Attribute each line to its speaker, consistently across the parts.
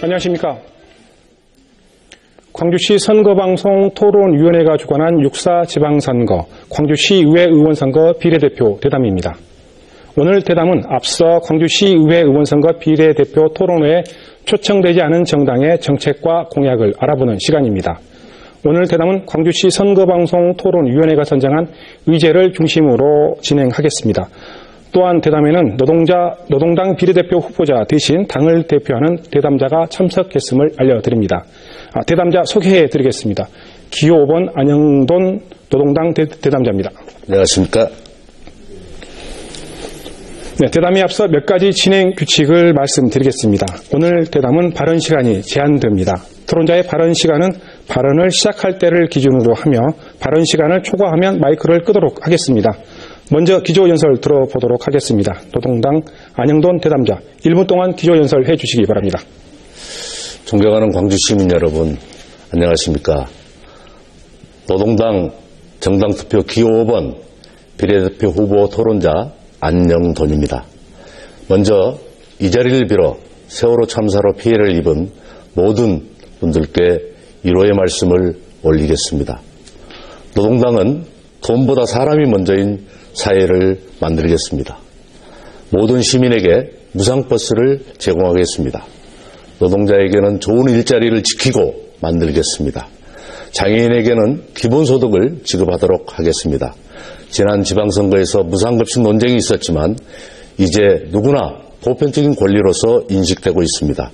Speaker 1: 안녕하십니까. 광주시 선거방송 토론위원회가 주관한 6.4 지방선거, 광주시의회 의원선거 비례대표 대담입니다. 오늘 대담은 앞서 광주시의회 의원선거 비례대표 토론회에 초청되지 않은 정당의 정책과 공약을 알아보는 시간입니다. 오늘 대담은 광주시 선거방송 토론위원회가 선정한 의제를 중심으로 진행하겠습니다. 또한 대담에는 노동당 비례대표 후보자 대신 당을 대표하는 대담자가 참석했음을 알려드립니다. 대담자 소개해드리겠습니다. 기호 5번 안영돈 노동당 대담자입니다.
Speaker 2: 안녕하십니까.
Speaker 1: 네, 대담에 앞서 몇 가지 진행 규칙을 말씀드리겠습니다. 오늘 대담은 발언 시간이 제한됩니다. 토론자의 발언 시간은 발언을 시작할 때를 기준으로 하며 발언 시간을 초과하면 마이크를 끄도록 하겠습니다. 먼저 기조연설 들어보도록 하겠습니다. 노동당 안영돈 대담자 1분 동안 기조연설해 주시기 바랍니다.
Speaker 2: 존경하는 광주 시민 여러분, 안녕하십니까. 노동당 정당투표 기호 5번 비례대표 후보 토론자 안영돈입니다. 먼저 이 자리를 빌어 세월호 참사로 피해를 입은 모든 분들께 위로의 말씀을 올리겠습니다. 노동당은 돈보다 사람이 먼저인 사회를 만들겠습니다. 모든 시민에게 무상버스를 제공하겠습니다. 노동자에게는 좋은 일자리를 지키고 만들겠습니다. 장애인에게는 기본소득을 지급하도록 하겠습니다. 지난 지방선거에서 무상급식 논쟁이 있었지만 이제 누구나 보편적인 권리로서 인식되고 있습니다.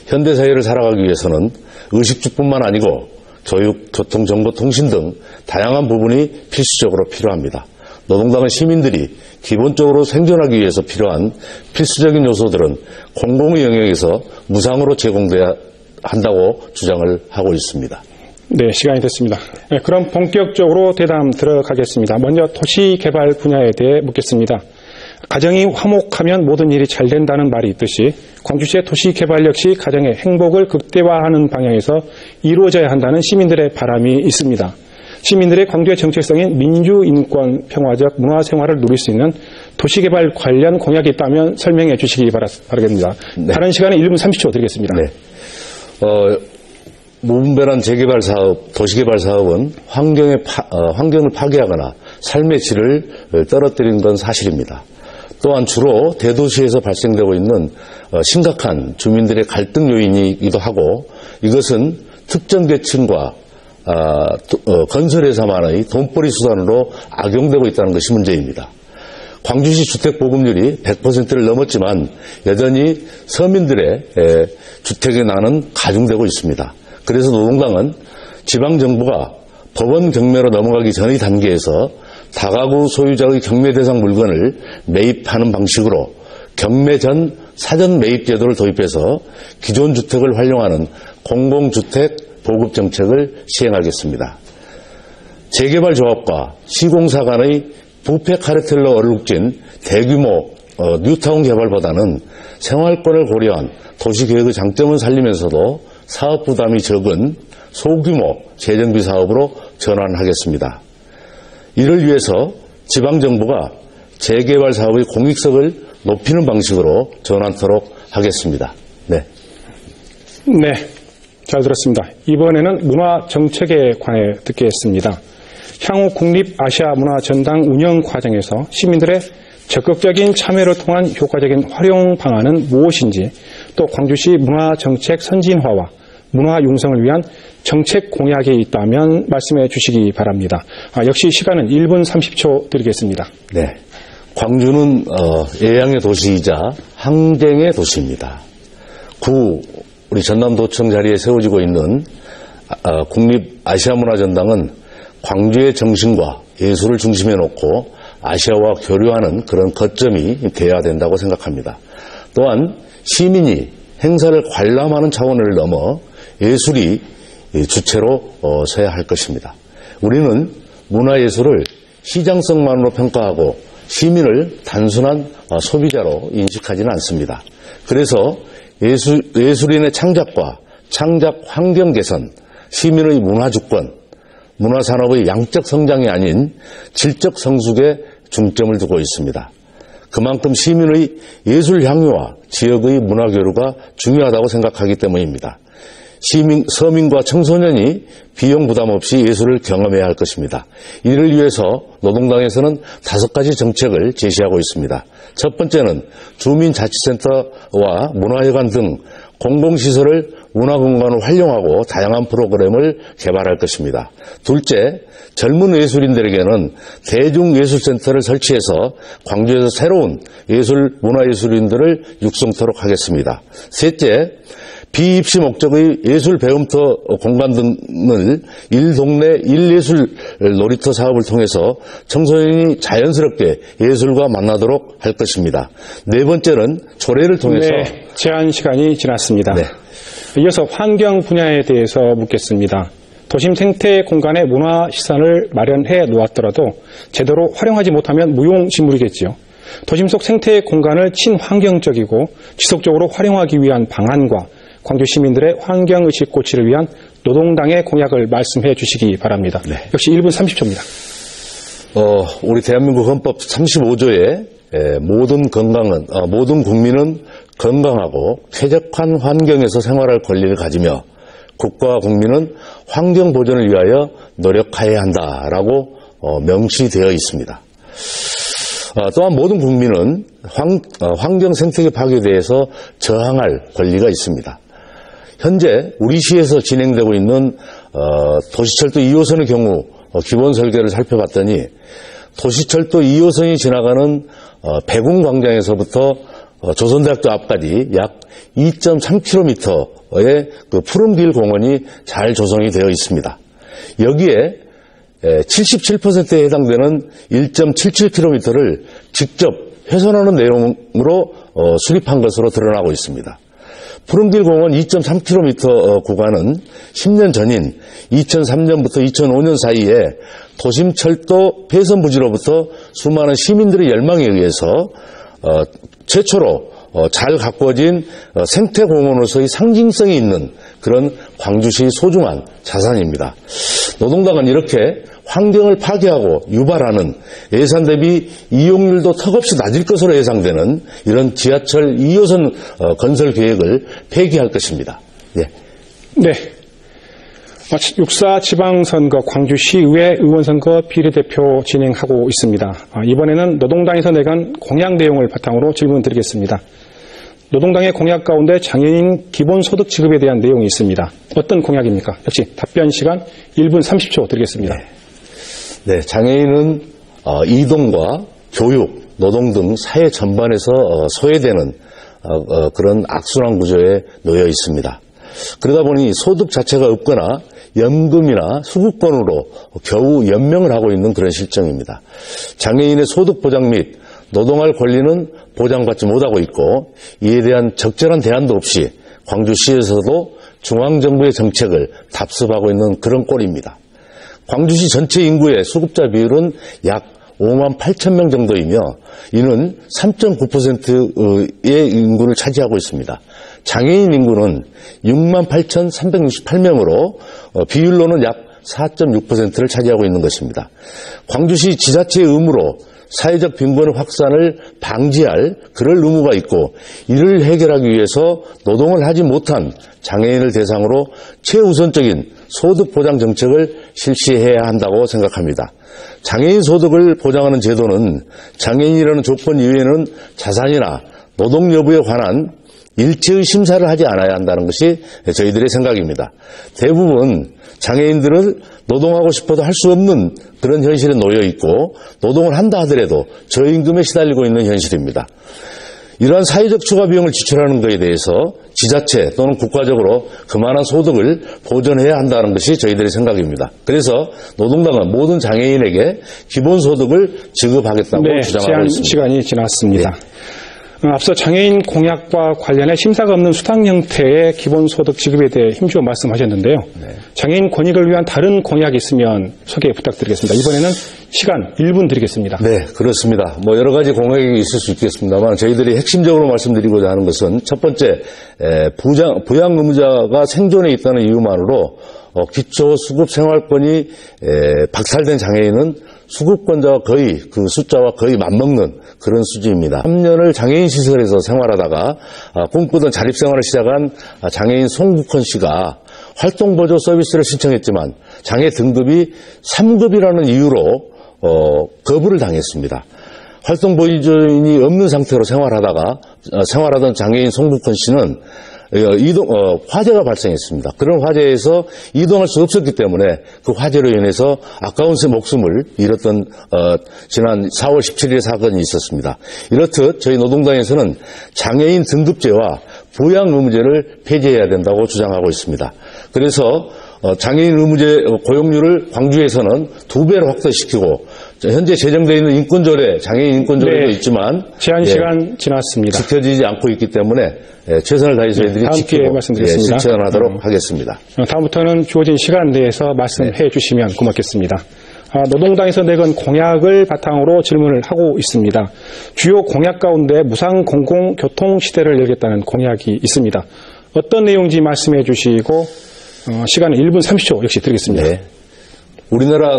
Speaker 2: 현대사회를 살아가기 위해서는 의식주뿐만 아니고 교육, 교통, 정보, 통신 등 다양한 부분이 필수적으로 필요합니다. 노동당은 시민들이 기본적으로 생존하기 위해서 필요한 필수적인 요소들은 공공의 영역에서 무상으로 제공돼야 한다고 주장을 하고 있습니다.
Speaker 1: 네, 시간이 됐습니다. 네, 그럼 본격적으로 대담 들어가겠습니다. 먼저 도시개발 분야에 대해 묻겠습니다. 가정이 화목하면 모든 일이 잘 된다는 말이 있듯이 광주시의 도시개발 역시 가정의 행복을 극대화하는 방향에서 이루어져야 한다는 시민들의 바람이 있습니다. 시민들의 광주의 정체성인 민주, 인권, 평화적 문화생활을 누릴 수 있는 도시개발 관련 공약이 있다면 설명해 주시기 바라겠습니다.
Speaker 2: 네.
Speaker 1: 발언 시간은 1분 30초 드리겠습니다.
Speaker 2: 네. 무분별한 재개발 사업, 도시개발 사업은 환경을 파괴하거나 삶의 질을 떨어뜨리는 건 사실입니다. 또한 주로 대도시에서 발생되고 있는 심각한 주민들의 갈등 요인이기도 하고 이것은 특정 계층과 건설회사만의 돈벌이 수단으로 악용되고 있다는 것이 문제입니다. 광주시 주택 보급률이 100%를 넘었지만 여전히 서민들의 주택의 난은 가중되고 있습니다. 그래서 노동당은 지방정부가 법원 경매로 넘어가기 전의 단계에서 다가구 소유자의 경매 대상 물건을 매입하는 방식으로 경매 전 사전 매입 제도를 도입해서 기존 주택을 활용하는 공공주택 보급 정책을 시행하겠습니다. 재개발 조합과 시공사 간의 부패 카르텔로 얼룩진 대규모 뉴타운 개발보다는 생활권을 고려한 도시계획의 장점을 살리면서도 사업 부담이 적은 소규모 재정비 사업으로 전환하겠습니다. 이를 위해서 지방정부가 재개발 사업의 공익성을 높이는 방식으로 전환토록 하겠습니다. 네.
Speaker 1: 네. 잘 들었습니다. 이번에는 문화정책에 관해 듣겠습니다. 향후 국립아시아문화전당 운영 과정에서 시민들의 적극적인 참여를 통한 효과적인 활용 방안은 무엇인지, 또 광주시 문화정책 선진화와 문화 융성을 위한 정책 공약이 있다면 말씀해 주시기 바랍니다. 역시 시간은 1분 30초 드리겠습니다.
Speaker 2: 네. 광주는 예양의 도시이자 항쟁의 도시입니다. 우리 전남도청 자리에 세워지고 있는 국립아시아문화전당은 광주의 정신과 예술을 중심에 놓고 아시아와 교류하는 그런 거점이 되어야 된다고 생각합니다. 또한 시민이 행사를 관람하는 차원을 넘어 예술이 주체로 서야 할 것입니다. 우리는 문화예술을 시장성만으로 평가하고 시민을 단순한 소비자로 인식하지는 않습니다. 그래서 예술인의 창작과 창작 환경 개선, 시민의 문화주권, 문화산업의 양적 성장이 아닌 질적 성숙에 중점을 두고 있습니다. 그만큼 시민의 예술 향유와 지역의 문화 교류가 중요하다고 생각하기 때문입니다. 서민과 청소년이 비용 부담 없이 예술을 경험해야 할 것입니다. 이를 위해서 노동당에서는 5가지 정책을 제시하고 있습니다. 첫 번째는 주민자치센터와 문화회관 등 공공시설을 문화공간으로 활용하고 다양한 프로그램을 개발할 것입니다. 둘째, 젊은 예술인들에게는 대중예술센터를 설치해서 광주에서 새로운 문화예술인들을 육성토록 하겠습니다. 셋째, 비입시 목적의 예술 배움터 공간 등을 일동네 일예술 놀이터 사업을 통해서 청소년이 자연스럽게 예술과 만나도록 할 것입니다. 네 번째는 조례를 통해서
Speaker 1: 네, 제한 시간이 지났습니다.
Speaker 2: 네.
Speaker 1: 이어서 환경 분야에 대해서 묻겠습니다. 도심 생태 공간에 문화시설을 마련해 놓았더라도 제대로 활용하지 못하면 무용지물이겠지요. 도심 속 생태 공간을 친환경적이고 지속적으로 활용하기 위한 방안과 광주 시민들의 환경의식 고취를 위한 노동당의 공약을 말씀해 주시기 바랍니다. 네. 역시 1분 30초입니다.
Speaker 2: 우리 대한민국 헌법 35조에 모든 국민은 건강하고 쾌적한 환경에서 생활할 권리를 가지며 국가와 국민은 환경 보존을 위하여 노력해야 한다라고 명시되어 있습니다. 또한 모든 국민은 환경 생태계 파괴에 대해서 저항할 권리가 있습니다. 현재 우리 시에서 진행되고 있는 도시철도 2호선의 경우 기본 설계를 살펴봤더니 도시철도 2호선이 지나가는 백운광장에서부터 조선대학교 앞까지 약 2.3km의 그 푸른길 공원이 잘 조성이 되어 있습니다. 여기에 77%에 해당되는 1.77km를 직접 훼손하는 내용으로 수립한 것으로 드러나고 있습니다. 푸른길 공원 2.3km 구간은 10년 전인 2003년부터 2005년 사이에 도심철도 폐선 부지로부터 수많은 시민들의 열망에 의해서 최초로 잘 가꾸어진 생태공원으로서의 상징성이 있는 그런 광주시 소중한 자산입니다. 노동당은 이렇게 환경을 파괴하고 유발하는 예산 대비 이용률도 턱없이 낮을 것으로 예상되는 이런 지하철 2호선 건설 계획을 폐기할 것입니다. 예.
Speaker 1: 네. 6.4 지방선거 광주시의회 의원선거 비례대표 진행하고 있습니다. 이번에는 노동당에서 내건 공약 내용을 바탕으로 질문 드리겠습니다. 노동당의 공약 가운데 장애인 기본소득 지급에 대한 내용이 있습니다. 어떤 공약입니까? 역시 답변 시간 1분 30초 드리겠습니다.
Speaker 2: 네, 장애인은 이동과 교육, 노동 등 사회 전반에서 소외되는 그런 악순환 구조에 놓여 있습니다. 그러다 보니 소득 자체가 없거나 연금이나 수급권으로 겨우 연명을 하고 있는 그런 실정입니다. 장애인의 소득 보장 및 노동할 권리는 보장받지 못하고 있고 이에 대한 적절한 대안도 없이 광주시에서도 중앙정부의 정책을 답습하고 있는 그런 꼴입니다. 광주시 전체 인구의 수급자 비율은 약 5만 8천 명 정도이며 이는 3.9%의 인구를 차지하고 있습니다. 장애인 인구는 6만 8,368명으로 비율로는 약 4.6%를 차지하고 있는 것입니다. 광주시 지자체의 의무로 사회적 빈곤의 확산을 방지할 그럴 의무가 있고 이를 해결하기 위해서 노동을 하지 못한 장애인을 대상으로 최우선적인 소득 보장 정책을 실시해야 한다고 생각합니다. 장애인 소득을 보장하는 제도는 장애인이라는 조건 이외에는 자산이나 노동 여부에 관한 일체의 심사를 하지 않아야 한다는 것이 저희들의 생각입니다. 대부분 장애인들은 노동하고 싶어도 할 수 없는 그런 현실에 놓여 있고 노동을 한다 하더라도 저임금에 시달리고 있는 현실입니다. 이러한 사회적 추가 비용을 지출하는 것에 대해서 지자체 또는 국가적으로 그만한 소득을 보전해야 한다는 것이 저희들의 생각입니다. 그래서 노동당은 모든 장애인에게 기본소득을 지급하겠다고 주장하고
Speaker 1: 제한
Speaker 2: 있습니다.
Speaker 1: 시간이 지났습니다. 앞서 장애인 공약과 관련해 심사가 없는 수당 형태의 기본소득 지급에 대해 힘주어 말씀하셨는데요. 장애인 권익을 위한 다른 공약이 있으면 소개 부탁드리겠습니다. 이번에는 시간 1분 드리겠습니다.
Speaker 2: 네, 그렇습니다. 여러 가지 공약이 있을 수 있겠습니다만 저희들이 핵심적으로 말씀드리고자 하는 것은 첫 번째, 부양 의무자가 생존해 있다는 이유만으로 기초 수급 생활권이 박탈된 장애인은 수급권자와 거의 그 숫자와 거의 맞먹는 그런 수준입니다. 3년을 장애인 시설에서 생활하다가 꿈꾸던 자립생활을 시작한 장애인 송국헌 씨가 활동보조 서비스를 신청했지만 장애 등급이 3급이라는 이유로 거부를 당했습니다. 활동보조인이 없는 상태로 생활하던 장애인 송국헌 씨는 화재가 발생했습니다. 그런 화재에서 이동할 수 없었기 때문에 그 화재로 인해서 아까운 목숨을 잃었던 지난 4월 17일 사건이 있었습니다. 이렇듯 저희 노동당에서는 장애인 등급제와 부양 의무제를 폐지해야 된다고 주장하고 있습니다. 그래서 장애인 의무제 고용률을 광주에서는 2배로 확대시키고 현재 제정되어 있는 인권조례, 장애인 인권조례도
Speaker 1: 네,
Speaker 2: 있지만
Speaker 1: 제한 시간 지났습니다.
Speaker 2: 지켜지지 않고 있기 때문에 최선을 다해서 저희들이
Speaker 1: 다음 기회에 말씀드리겠습니다.
Speaker 2: 실천하도록 하겠습니다.
Speaker 1: 다음부터는 주어진 시간 내에서 말씀해 주시면 고맙겠습니다. 노동당에서 내건 공약을 바탕으로 질문을 하고 있습니다. 주요 공약 가운데 무상 공공교통 시대를 열겠다는 공약이 있습니다. 어떤 내용인지 말씀해 주시고 시간은 1분 30초 역시 드리겠습니다.
Speaker 2: 네. 우리나라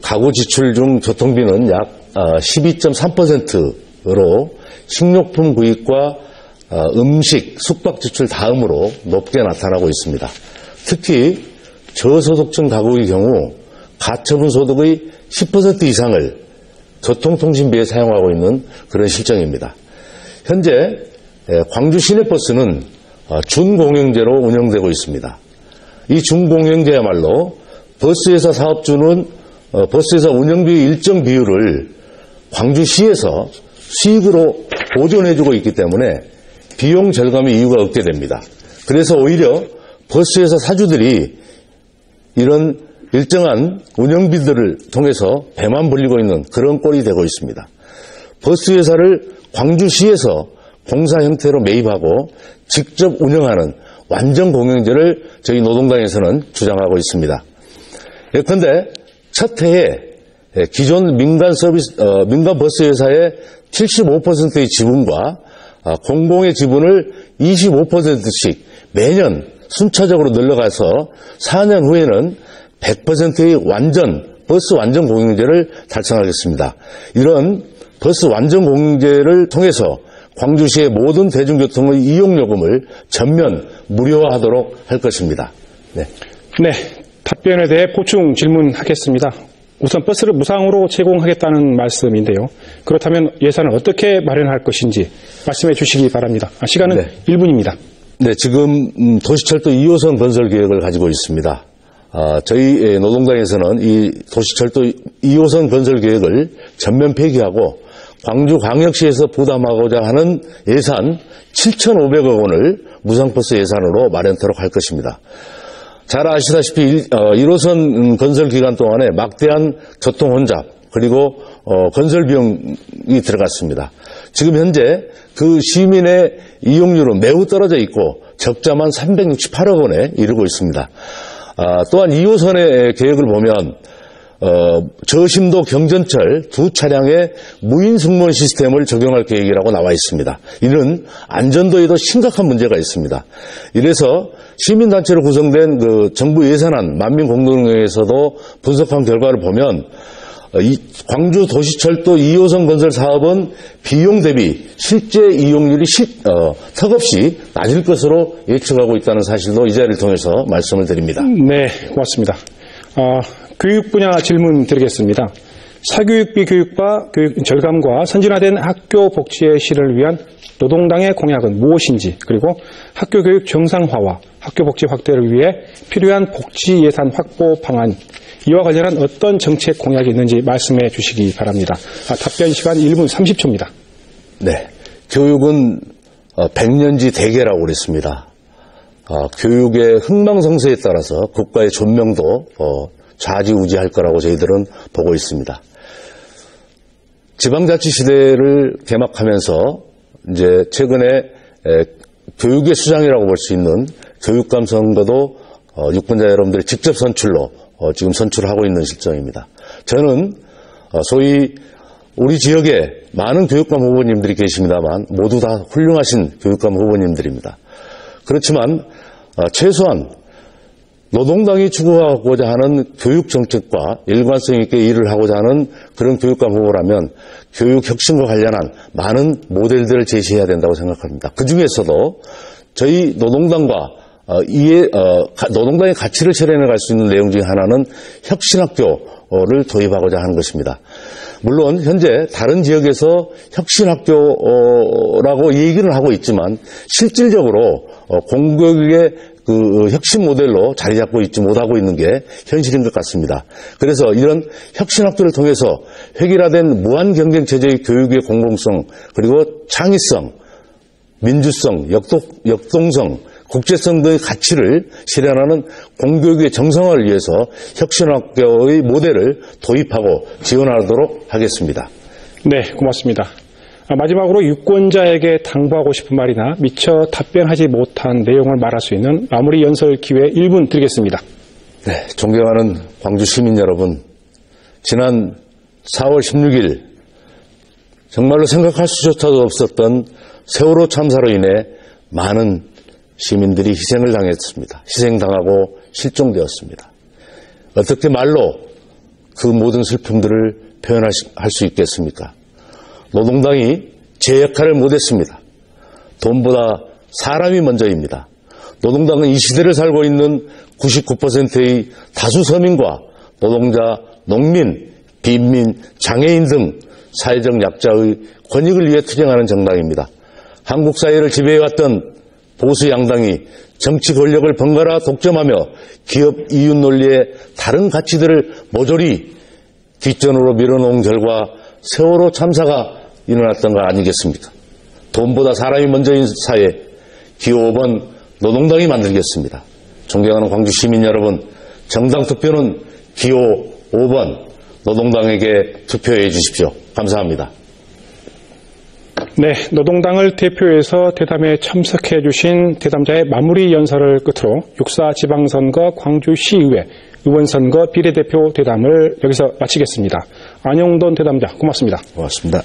Speaker 2: 가구 지출 중 교통비는 약 12.3%로 식료품 구입과 음식, 숙박 지출 다음으로 높게 나타나고 있습니다. 특히 저소득층 가구의 경우 가처분 소득의 10% 이상을 교통통신비에 사용하고 있는 그런 실정입니다. 현재 광주 시내버스는 준공영제로 운영되고 있습니다. 이 준공영제야말로 버스회사 사업주는 버스회사 운영비 일정 비율을 광주시에서 수익으로 보존해주고 있기 때문에 비용 절감의 이유가 없게 됩니다. 그래서 오히려 버스회사 사주들이 이런 일정한 운영비들을 통해서 배만 불리고 있는 그런 꼴이 되고 있습니다. 버스회사를 광주시에서 공사 형태로 매입하고 직접 운영하는 완전 공영제를 저희 노동당에서는 주장하고 있습니다. 예컨대 첫 해에 기존 민간 버스 회사의 75%의 지분과 공공의 지분을 25%씩 매년 순차적으로 늘려가서 4년 후에는 100%의 버스 완전 공영제를 달성하겠습니다. 이런 버스 완전 공영제를 통해서 광주시의 모든 대중교통의 이용요금을 전면 무료화하도록 할 것입니다. 네.
Speaker 1: 답변에 대해 보충 질문하겠습니다. 우선 버스를 무상으로 제공하겠다는 말씀인데요. 그렇다면 예산을 어떻게 마련할 것인지 말씀해 주시기 바랍니다. 시간은 1분입니다.
Speaker 2: 네, 지금 도시철도 2호선 건설 계획을 가지고 있습니다. 저희 노동당에서는 이 도시철도 2호선 건설 계획을 전면 폐기하고 광주광역시에서 부담하고자 하는 예산 7,500억 원을 무상버스 예산으로 마련토록 할 것입니다. 잘 아시다시피 1호선 건설 기간 동안에 막대한 교통 혼잡 그리고 건설 비용이 들어갔습니다. 지금 현재 그 시민의 이용률은 매우 떨어져 있고 적자만 368억 원에 이르고 있습니다. 또한 2호선의 계획을 보면 저심도 경전철 두 차량의 무인 승무원 시스템을 적용할 계획이라고 나와 있습니다. 이는 안전도에도 심각한 문제가 있습니다. 이래서 시민단체로 구성된 그 정부 예산안 만민공동회에서도 분석한 결과를 보면 광주 도시철도 2호선 건설 사업은 비용 대비 실제 이용률이 턱없이 낮을 것으로 예측하고 있다는 사실도 이 자리를 통해서 말씀을 드립니다.
Speaker 1: 네, 고맙습니다. 교육 분야 질문 드리겠습니다. 사교육비 교육과 교육 절감과 선진화된 학교 복지의 실을 위한 노동당의 공약은 무엇인지, 그리고 학교 교육 정상화와 학교 복지 확대를 위해 필요한 복지 예산 확보 방안, 이와 관련한 어떤 정책 공약이 있는지 말씀해 주시기 바랍니다. 답변 시간 1분 30초입니다.
Speaker 2: 네, 교육은 백년지 대계라고 그랬습니다. 교육의 흥망성쇠에 따라서 국가의 존명도 좌지우지할 거라고 저희들은 보고 있습니다. 지방자치 시대를 개막하면서 이제 최근에 교육의 수장이라고 볼 수 있는 교육감 선거도 유권자 여러분들이 직접 선출로 지금 선출을 하고 있는 실정입니다. 저는 소위 우리 지역에 많은 교육감 후보님들이 계십니다만 모두 다 훌륭하신 교육감 후보님들입니다. 그렇지만 최소한 노동당이 추구하고자 하는 교육 정책과 일관성 있게 일을 하고자 하는 그런 교육감 후보라면 교육 혁신과 관련한 많은 모델들을 제시해야 된다고 생각합니다. 그 중에서도 저희 노동당과 노동당의 가치를 실현해 갈 수 있는 내용 중에 하나는 혁신학교를 도입하고자 하는 것입니다. 물론 현재 다른 지역에서 혁신학교라고 얘기는 하고 있지만 실질적으로 공교육의 그 혁신 모델로 자리 잡고 있지 못하고 있는 게 현실인 것 같습니다. 그래서 이런 혁신학교를 통해서 획일화된 무한 경쟁 체제의 교육의 공공성, 그리고 창의성, 민주성, 역동성, 국제성 등의 가치를 실현하는 공교육의 정상화를 위해서 혁신학교의 모델을 도입하고 지원하도록 하겠습니다.
Speaker 1: 네, 고맙습니다. 마지막으로 유권자에게 당부하고 싶은 말이나 미처 답변하지 못한 내용을 말할 수 있는 마무리 연설 기회 1분 드리겠습니다.
Speaker 2: 네, 존경하는 광주 시민 여러분, 지난 4월 16일 정말로 생각할 수조차도 없었던 세월호 참사로 인해 많은 시민들이 희생을 당했습니다. 희생당하고 실종되었습니다. 어떻게 말로 그 모든 슬픔들을 표현할 수 있겠습니까? 노동당이 제 역할을 못했습니다. 돈보다 사람이 먼저입니다. 노동당은 이 시대를 살고 있는 99%의 다수 서민과 노동자, 농민, 빈민, 장애인 등 사회적 약자의 권익을 위해 투쟁하는 정당입니다. 한국 사회를 지배해왔던 보수 양당이 정치 권력을 번갈아 독점하며 기업 이윤 논리의 다른 가치들을 모조리 뒷전으로 밀어놓은 결과 세월호 참사가 일어났던 거 아니겠습니까? 돈보다 사람이 먼저인 사회, 기호 5번 노동당이 만들겠습니다. 존경하는 광주 시민 여러분, 정당 투표는 기호 5번 노동당에게 투표해 주십시오. 감사합니다.
Speaker 1: 네, 노동당을 대표해서 대담에 참석해 주신 대담자의 마무리 연설을 끝으로 6.4 지방선거 광주시의회 의원선거 비례대표 대담을 여기서 마치겠습니다. 안영돈 대담자 고맙습니다.
Speaker 2: 고맙습니다.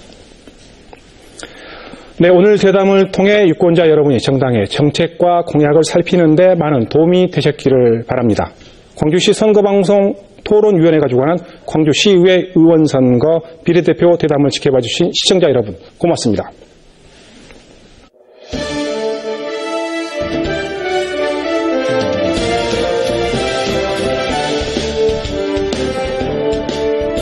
Speaker 1: 네, 오늘 대담을 통해 유권자 여러분이 정당의 정책과 공약을 살피는 데 많은 도움이 되셨기를 바랍니다. 광주시 선거방송 토론위원회가 주관한 광주시의회 의원선거 비례대표 대담을 지켜봐 주신 시청자 여러분 고맙습니다.